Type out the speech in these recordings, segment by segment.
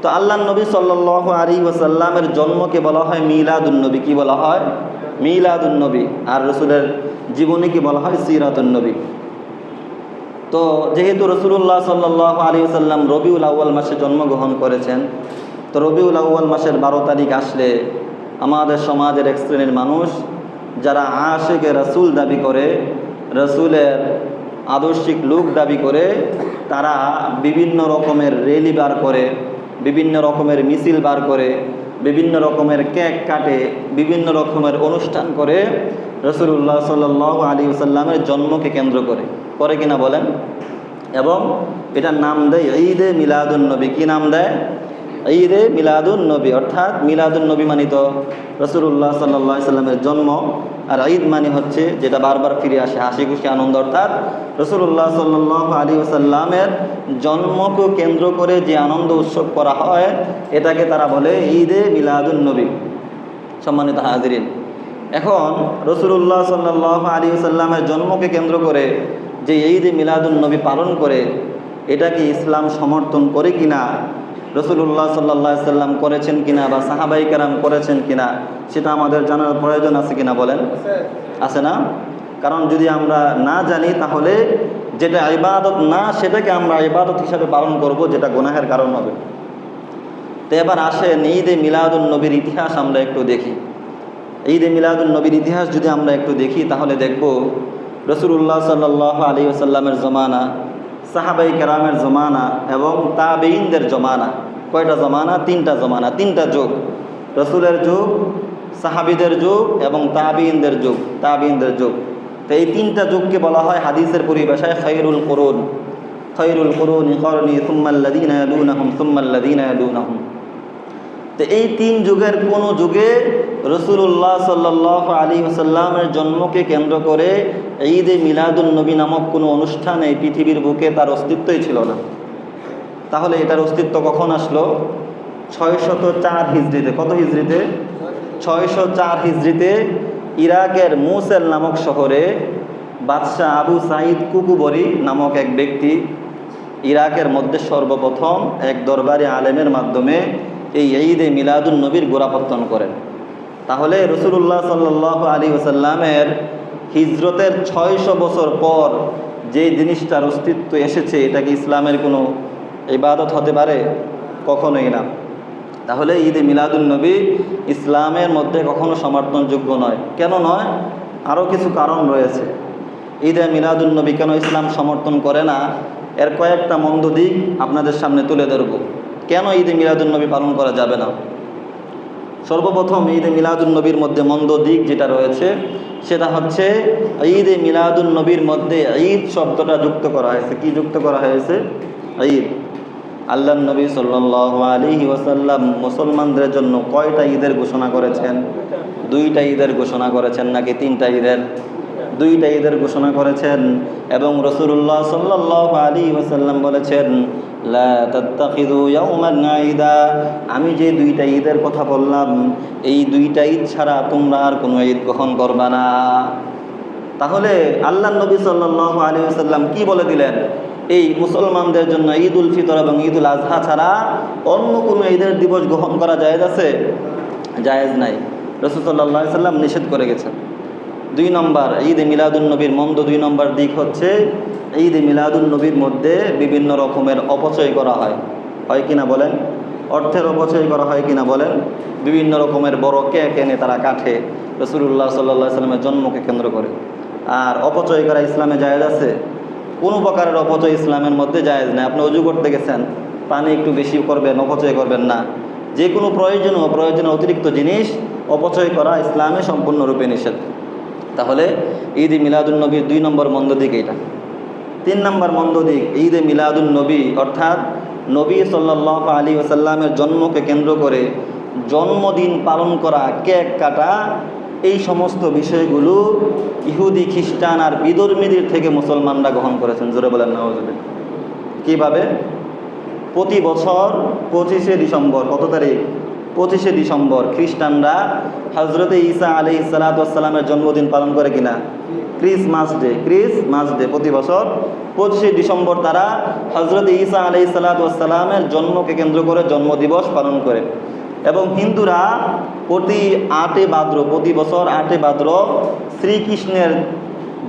তো আল্লাহর নবী সাল্লাল্লাহু আলাইহি ওয়াসাল্লামের জন্মকে বলা হয় মিলাদুন নবী। কি বলা হয়? মিলাদুন নবী। আর রসুলের জীবনীকে বলা হয় সিরাতুন নবী। তো যেহেতু রাসূলুল্লাহ সাল্লাল্লাহু আলাইহি ওয়াসাল্লাম রবিউল আউয়াল মাসে জন্মগ্রহণ করেছেন, তো রবিউল আউয়াল মাসের 12 তারিখ আসলে আমাদের সমাজের এক শ্রেণীর মানুষ যারা আশিকে রাসূল দাবি করে, রাসূলের আদর্শিক লোক দাবি করে, তারা বিভিন্ন রকমের র্যালি বার করে, বিভিন্ন রকমের মিছিল বার করে, বিভিন্ন রকমের কেক কাটে, বিভিন্ন রকমের অনুষ্ঠান করে রাসূলুল্লাহ সাল্লাল্লাহু আলাইহি ওয়াসাল্লামের জন্মকে কেন্দ্র করে কিনা বলেন? এবং এটার নাম দেয় ঈদে মিলাদুন নবী। কি নাম দেয়? ঈদে মিলাদুন নবী। অর্থাৎ মিলাদুন নবী মানে তো রাসূলুল্লাহ সাল্লাল্লাহু আলাইহি ওয়াসাল্লামের জন্ম, আর ঈদ মানে হচ্ছে যেটা বারবার ফিরে আসে, হাসি খুশি আনন্দ। অর্থাৎ রাসূলুল্লাহ সাল্লাল্লাহু আলাইহি ওয়াসাল্লামের জন্মকে কেন্দ্র করে যে আনন্দ উৎসব করা হয় এটাকে তারা বলে ঈদে মিলাদুন নবী। সম্মানিত হাজিরিন, এখন রাসূলুল্লাহ সাল্লাল্লাহু আলাইহি ওয়াসাল্লামের জন্মকে কেন্দ্র করে যে ঈদে মিলাদুন নবী পালন করে, এটা কি ইসলাম সমর্থন করে কিনা, রাসূলুল্লাহ সাল্লাল্লাহু আলাইহি ওয়াসাল্লাম করেছেন কিনা বা সাহাবায়ে কেরাম করেছেন কিনা, সেটা আমাদের জানার প্রয়োজন আছে কিনা বলেন? আছে না? কারণ যদি আমরা না জানি তাহলে যেটা ইবাদত না সেটাকে আমরা ইবাদত হিসাবে পালন করব, যেটা গুনাহের কারণ হবে। তো এবার আসেন ঈদে মিলাদুন নবীর ইতিহাস আমরা একটু দেখি। ঈদে মিলাদুন নবীর ইতিহাস যদি আমরা একটু দেখি তাহলে দেখব রাসূলুল্লাহ সাল্লাল্লাহু আলাইহি ওয়াসাল্লামের জমানা, সাহাবায়ে কেরামের জমানা এবং তাবেঈনদের জমানা। কয়টা জমানা? 3টা জমানা, 3টা যুগ। রাসূলের যুগ, সাহাবীদের যুগ এবং তাবেঈনদের যুগ। তো এই 3টা যুগকে বলা হয় হাদিসের পরিভাষায় খায়রুল কুরুন। খায়রুল কুরুনি করনি সুম্মাল্লাযীনা ইয়ালুনাহুম সুম্মাল্লাযীনা ইয়ালুনাহুম। তো এই 3 যুগের কোন যুগে রাসূলুল্লাহ সাল্লাল্লাহু আলাইহি ওয়াসাল্লামের জন্মকে কেন্দ্র করে ঈদে মিলাদুন নবী নামক কোনো অনুষ্ঠান এই পৃথিবীর বুকে তার অস্তিত্বই ছিল না। তাহলে এটার অস্তিত্ব কখন আসলো? 604 হিজরিতে। কত হিজরিতে? 604 হিজরিতে ইরাকের মুসেল নামক শহরে বাদশাহ আবু সাঈদ কুকুবরী নামক এক ব্যক্তি ইরাকের মধ্যে সর্বপ্রথম এক দরবারি আলেমের মাধ্যমে এই ঈদে মিলাদুন নবীর গোড়াপত্তন করেন। তাহলে রাসূলুল্লাহ সাল্লাল্লাহু আলাইহি ওয়াসাল্লামের হিজরতের 600 বছর পর যে জিনিসটার অস্তিত্ব এসেছে, এটা কি ইসলামের কোনো ইবাদত হতে পারে? কখনোই না। তাহলে ঈদে মিলাদুন নবী ইসলামের মধ্যে কখনো সমর্থনযোগ্য নয়। কেন নয়? আরও কিছু কারণ রয়েছে। ঈদে মিলাদুন নবী কেন ইসলাম সমর্থন করে না, এর কয়েকটা মন্দ দিক আপনাদের সামনে তুলে ধরব। কেন ঈদে মিলাদুন নবী পালন করা যাবে না? সর্বপ্রথম ঈদে মিলাদুন নবীর মধ্যে মন্দ দিক যেটা রয়েছে সেটা হচ্ছে ঈদে মিলাদুন নবীর মধ্যে ঈদ শব্দটা যুক্ত করা হয়েছে। কি যুক্ত করা হয়েছে? ঈদ। আল্লাহর নবী সাল্লাল্লাহু আলাইহি ওয়াসাল্লাম মুসলমানদের জন্য কয়টা ঈদের ঘোষণা করেছেন? 2টা ঈদের ঘোষণা করেছেন নাকি 3টা ঈদের? 2টা ঈদের ঘোষণা করেছেন। এবং রাসূলুল্লাহ সাল্লাল্লাহু আলাইহি ওয়াসাল্লাম বলেছেন, লা তাত্তাখিযু ইয়াওমান ঈদা, আমি যে 2টা ঈদের কথা বললাম এই 2টা ঈদ ছাড়া তোমরা আর কোনো ঈদ গ্রহণ করবা না। তাহলে আল্লাহর নবী সাল্লাল্লাহু আলাইহি ওয়াসাল্লাম কি বলে দিলেন? এই মুসলমানদের জন্য ঈদ উল ফিতর এবং ঈদ উল আজহা ছাড়া অন্য কোনো ঈদের দিবস গ্রহণ করা জায়েজ আছে? জায়েজ নাই। রাসূল সাল্লাল্লাহু আলাইহি ওয়াসাল্লাম নিষেধ করে গেছেন। 2 নম্বর ঈদে মিলাদুন নবীর মন্দ 2 নম্বর দিক হচ্ছে ঈদে মিলাদুন নবীর মধ্যে বিভিন্ন রকমের অপচয় করা হয়। হয় কিনা বলেন? অর্থের অপচয় করা হয় কিনা বলেন? বিভিন্ন রকমের বড় কেক এনে তারা কাটে রাসূলুল্লাহ সাল্লাল্লাহু আলাইহি ওয়াসাল্লামের জন্মকে কেন্দ্র করে। আর অপচয় করা ইসলামে জায়েজ আছে? কোনো প্রকারের অপচয় ইসলামের মধ্যে জায়েজ নেই। আপনি ওযু করতে গেছেন, পানি একটু বেশি করবেন, অপচয় করবেন না। যে কোনো প্রয়োজনীয় অতিরিক্ত জিনিস অপচয় করা ইসলামে সম্পূর্ণরূপে নিষেধ। তাহলে ঈদে মিলাদুন নবীর 2 নম্বর মন্দ দিক এটা। 3 নম্বর মন্দ দিক, ঈদে মিলাদুন নবী অর্থাৎ নবী সাল্লাল্লাহু আলাইহি ওয়াসাল্লামের জন্মকে কেন্দ্র করে জন্মদিন পালন করা, কেক কাটা, এই সমস্ত বিষয়গুলো ইহুদি, খ্রিস্টান আর বিধর্মীদের থেকে মুসলমানরা গ্রহণ করেছেন। জোরে বলেন নাউজুবিল্লাহ। কীভাবে? প্রতি বছর 25শে ডিসেম্বর, কত তারিখ? 25শে ডিসেম্বর খ্রিস্টানরা হজরতে ঈসা আলাইহিস সালাতু ওয়াস সালামের জন্মদিন পালন করে কিনা? ক্রিসমাস ডে প্রতি বছর 25শে ডিসেম্বর তারা হজরত ঈসা আলাইহিস সালাতু ওয়াস সালামের জন্মকে কেন্দ্র করে জন্মদিবস পালন করে। এবং হিন্দুরা প্রতি বছর 8 ভাদ্র শ্রীকৃষ্ণের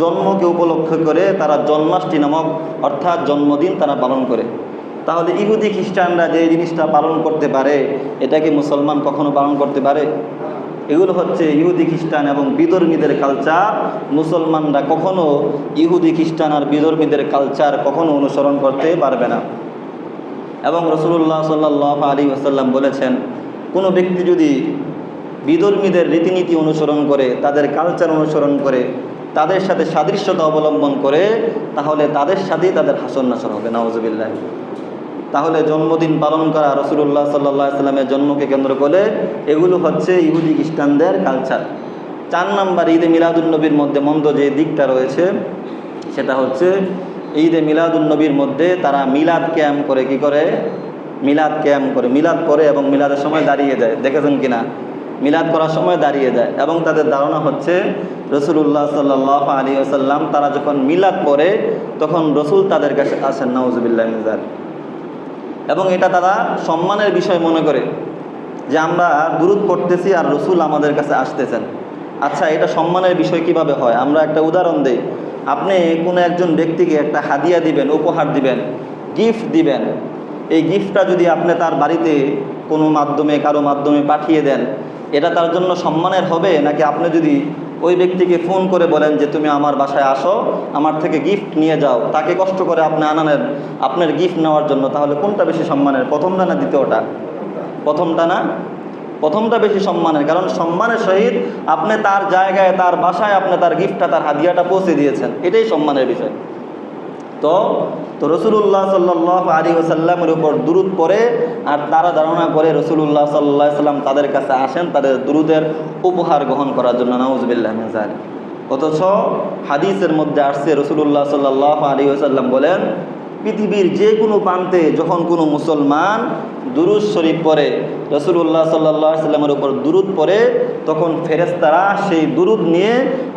জন্মকে উপলক্ষ করে তারা জন্মাষ্টমী নামক অর্থাৎ জন্মদিন তারা পালন করে। তাহলে ইহুদি খ্রিস্টানরা যে জিনিসটা পালন করতে পারে, এটাকে মুসলমান কখনো পালন করতে পারে? এগুলো হচ্ছে ইহুদি খ্রিস্টান এবং বিধর্মীদের কালচার। মুসলমানরা কখনো ইহুদি খ্রিস্টান আর বিধর্মীদের কালচার কখনো অনুসরণ করতে পারবে না। এবং রাসূলুল্লাহ সাল্লাল্লাহু আলাইহি ওয়াসাল্লাম বলেছেন, কোনো ব্যক্তি যদি বিধর্মীদের রীতিনীতি অনুসরণ করে, তাদের কালচার অনুসরণ করে, তাদের সাথে সাদৃশ্যতা অবলম্বন করে, তাহলে তাদের সাথেই তাদের হাসর নাসর হবে, নাউজুবিল্লাহ। তাহলে জন্মদিন পালন করা, রাসূলুল্লাহ সাল্লাল্লাহু আলাইহি ওয়াসাল্লামের জন্মকে কেন্দ্র করে, এগুলো হচ্ছে ইহুদি খ্রিস্টানদের কালচার। 4 নম্বর ঈদে মিলাদুন্নবীর মধ্যে মন্দ যে দিকটা রয়েছে, সেটা হচ্ছে ঈদে মিলাদুন্নবীর মধ্যে তারা মিলাদ ক্যাম্প করে। কি করে? মিলাদ ক্যাম্প করে, মিলাদ করে এবং মিলাদের সময় দাঁড়িয়ে যায়। দেখেছেন কিনা? মিলাদ করার সময় দাঁড়িয়ে যায় এবং তাদের ধারণা হচ্ছে রাসূলুল্লাহ সাল্লাল্লাহু আলাইহি ওয়াসাল্লাম তারা যখন মিলাদ পড়ে তখন রসুল তাদের কাছে আসেন, নাউজুবিল্লাহ মিন যালিক। এবং এটা তারা সম্মানের বিষয় মনে করে যে আমরা দুরূদ পড়তেছি আর রসুল আমাদের কাছে আসতেছেন। আচ্ছা, এটা সম্মানের বিষয় কিভাবে হয়? আমরা একটা উদাহরণ দেই। আপনি কোনো একজন ব্যক্তিকে একটা হাদিয়া দিবেন, উপহার দিবেন, গিফট দিবেন। এই গিফটটা যদি আপনি তার বাড়িতে কোনো মাধ্যমে, কারো মাধ্যমে পাঠিয়ে দেন, এটা তার জন্য সম্মানের হবে? নাকি আপনি যদি ওই ব্যক্তিকে ফোন করে বলেন যে তুমি আমার বাসায় আসো, আমার থেকে গিফট নিয়ে যাও, তাকে কষ্ট করে আপনি আনানেন আপনার গিফট নেওয়ার জন্য, তাহলে কোনটা বেশি সম্মানের? প্রথমটা না দ্বিতীয়টা? প্রথমটা না? প্রথমটা বেশি সম্মানের। কারণ সম্মানের সহিত আপনি তার জায়গায়, তার বাসায় আপনি তার গিফটটা, তার হাদিয়াটা পৌঁছে দিয়েছেন, এটাই সম্মানের বিষয়। তো রাসূলুল্লাহ সাল্লাল্লাহু আলাইহি ওয়াসাল্লামের উপর দুরূদ পড়ে আর তারা ধারণা করে রাসূলুল্লাহ সাল্লাল্লাহু আলাইহি ওয়াসাল্লাম তাদের কাছে আসেন তাদের দুরূদের উপহার গ্রহণ করার জন্য, নাউজুবিল্লাহ মিন যালিক। অথচ হাদিসের মধ্যে আসছে রাসূলুল্লাহ সাল্লাল্লাহু আলাইহি ওয়াসাল্লাম বলেন, পৃথিবীর যে কোনো প্রান্তে যখন কোনো মুসলমান দুরূদ শরীফ পড়ে, রাসূলুল্লাহ সাল্লাল্লাহু আলাইহি ওয়াসাল্লামের উপর দুরূদ পড়ে, তখন ফেরেশতারা সেই দুরূদ নিয়ে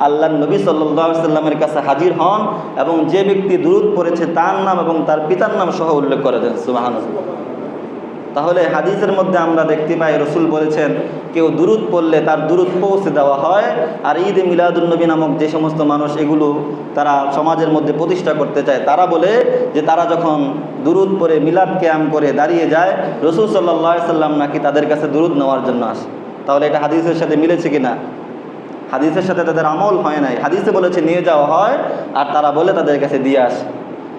আল্লাহর নবী সাল্লাল্লাহু আলাইহি ওয়াসাল্লামের কাছে হাজির হন এবং যে ব্যক্তি দুরূদ পড়েছে তার নাম এবং তার পিতার নাম সহ উল্লেখ করে দেন, সুবহানাল্লাহ। তাহলে হাদিসের মধ্যে আমরা দেখতে পাই রসুল বলেছেন কেউ দুরূদ পড়লে তার দুরূদ পৌঁছে দেওয়া হয়। আর ঈদে মিলাদুন্নবী নামক যে সমস্ত মানুষ এগুলো তারা সমাজের মধ্যে প্রতিষ্ঠা করতে চায়, তারা বলে যে তারা যখন দুরূদ পড়ে মিলাদ কিয়াম করে দাঁড়িয়ে যায়, রসুল সাল্লাল্লাহু আলাইহি সাল্লাম নাকি তাদের কাছে দুরূদ নেওয়ার জন্য আসে। তাহলে এটা হাদিসের সাথে মিলেছে কিনা? হাদিসের সাথে তাদের আমল হয় নাই। হাদিসে বলেছে নিয়ে যাওয়া হয় আর তারা বলে তাদের কাছে দিয়ে আসে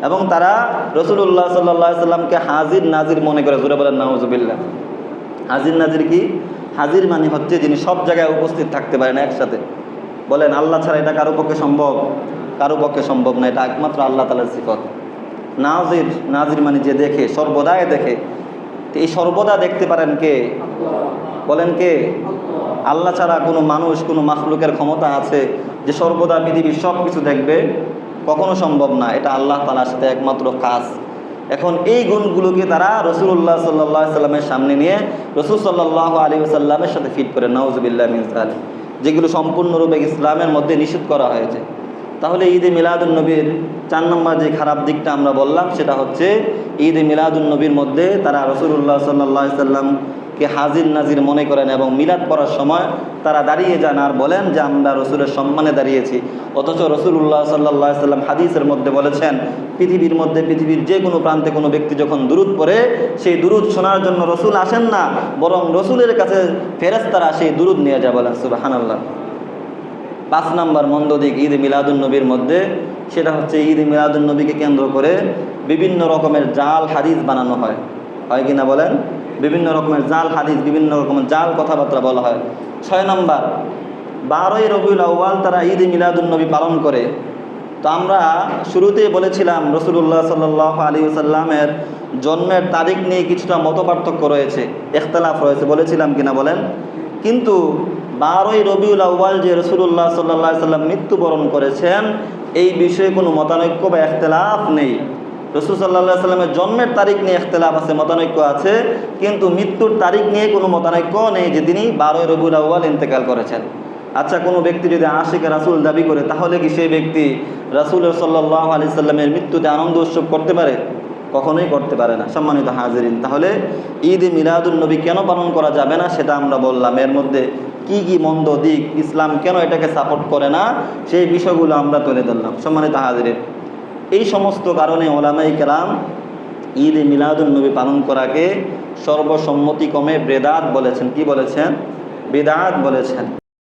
এবং তারা রাসূলুল্লাহ সাল্লাল্লাহু আলাইহি সাল্লামকে হাজির নাজির মনে করে। জোরে বলেন নাউজুবিল্লাহ। হাজির নাজির কি? হাজির মানে হচ্ছে যিনি সব জায়গায় উপস্থিত থাকতে পারেন একসাথে। বলেন আল্লাহ ছাড়া এটা কারো পক্ষে সম্ভব? কারো পক্ষে সম্ভব না, এটা একমাত্র আল্লাহ তাআলার সিফত। নাজির, নাজির মানে যে দেখে, সর্বদাই দেখে। তো এই সর্বদা দেখতে পারেন কে? বলেন কে? আল্লাহ ছাড়া কোনো মানুষ, কোনো মাখলুকের ক্ষমতা আছে যে সর্বদা পৃথিবীর সব কিছু দেখবে? কখনো সম্ভব না। এটা আল্লাহ তাআলার সাথে একমাত্র কাজ। এখন এই গুণগুলোকে তারা রাসূলুল্লাহ সাল্লাল্লাহু আলাইহি ওয়াসাল্লামের সামনে নিয়ে রাসূল সাল্লাল্লাহু আলাইহি ওয়াসাল্লামের সাথে ফিট করে, নাউজুবিল্লাহ মিন যালিক, যেগুলো সম্পূর্ণরূপে ইসলামের মধ্যে নিষেধ করা হয়েছে। তাহলে ঈদে মিলাদুন্নবীর 4 নম্বর যে খারাপ দিকটা আমরা বললাম সেটা হচ্ছে ঈদে মিলাদুন্নবীর মধ্যে তারা রাসূলুল্লাহ সাল্লাল্লাহু আলাইহি ওয়াসাল্লামকে হাজির নাজির মনে করেন এবং মিলাদ পড়ার সময় তারা দাঁড়িয়ে যান আর বলেন যে আমরা রসুলের সম্মানে দাঁড়িয়েছি। অথচ রাসূলুল্লাহ সাল্লাল্লাহু আলাইহি ওয়াসাল্লাম হাদিসের মধ্যে বলেছেন পৃথিবীর যে কোনো প্রান্তে কোনো ব্যক্তি যখন দুরূদ পড়ে সেই দুরূদ শোনার জন্য রসুল আসেন না, বরং রসুলের কাছে ফেরেশতারা সেই দুরূদ নিয়ে যায়। বলেন সুবহানাল্লাহ। 5 নম্বর মন্দ দিক ঈদে মিলাদুন্নবীর মধ্যে সেটা হচ্ছে ঈদে মিলাদুন্নবীকে কেন্দ্র করে বিভিন্ন রকমের জাল হাদিস বানানো হয়। হয় কিনা বলেন? বিভিন্ন রকমের জাল হাদিস, বিভিন্ন রকমের জাল কথাবার্তা বলা হয়। 6 নম্বর 12ই রবিউল আউয়াল তারা ঈদে মিলাদুন্নবী পালন করে। তো আমরা শুরুতেই বলেছিলাম রাসূলুল্লাহ সাল্লাল্লাহু আলাইহি ওয়াসাল্লামের জন্মের তারিখ নিয়ে কিছুটা মতপার্থক্য রয়েছে, ইখতিলাফ রয়েছে, বলেছিলাম কিনা বলেন? কিন্তু 12ই রবিউল আউয়াল যে রাসূলুল্লাহ সাল্লাল্লাহু আলাইহি ওয়াসাল্লাম মৃত্যুবরণ করেছেন এই বিষয়ে কোনো মতানৈক্য বা ইখতিলাফ নেই। রাসূল সাল্লাল্লাহু আলাইহি ওয়াসাল্লামের জন্মের তারিখ নিয়ে ইখতিলাফ আছে, মতানৈক্য আছে, কিন্তু মৃত্যুর তারিখ নিয়ে কোনো মতানৈক্য নেই যে তিনি 12ই রবিউল আউয়াল ইন্তেকাল করেছেন। আচ্ছা, কোনো ব্যক্তি যদি আশিকে রাসূল দাবি করে, তাহলে কি সেই ব্যক্তি রাসূল সাল্লাল্লাহু আলাইহি সাল্লামের মৃত্যুতে আনন্দ উৎসব করতে পারে? কখনোই করতে পারে না। সম্মানিত হাজিরিন, তাহলে ঈদে মিলাদুন নবী কেন পালন করা যাবে না সেটা আমরা বললাম। এর মধ্যে কি কি মন্দ দিক, ইসলাম কেন এটাকে সাপোর্ট করে না, সেই বিষয়গুলো আমরা তুলে ধরলাম। সম্মানিত হাজিরিন, এই সমস্ত কারণে ওলামায়ে কেরাম ঈদে মিলাদুন নবী পালন করাকে সর্বসম্মতিক্রমে বেদাত বলেছেন। কি বলেছেন? বেদাত বলেছেন।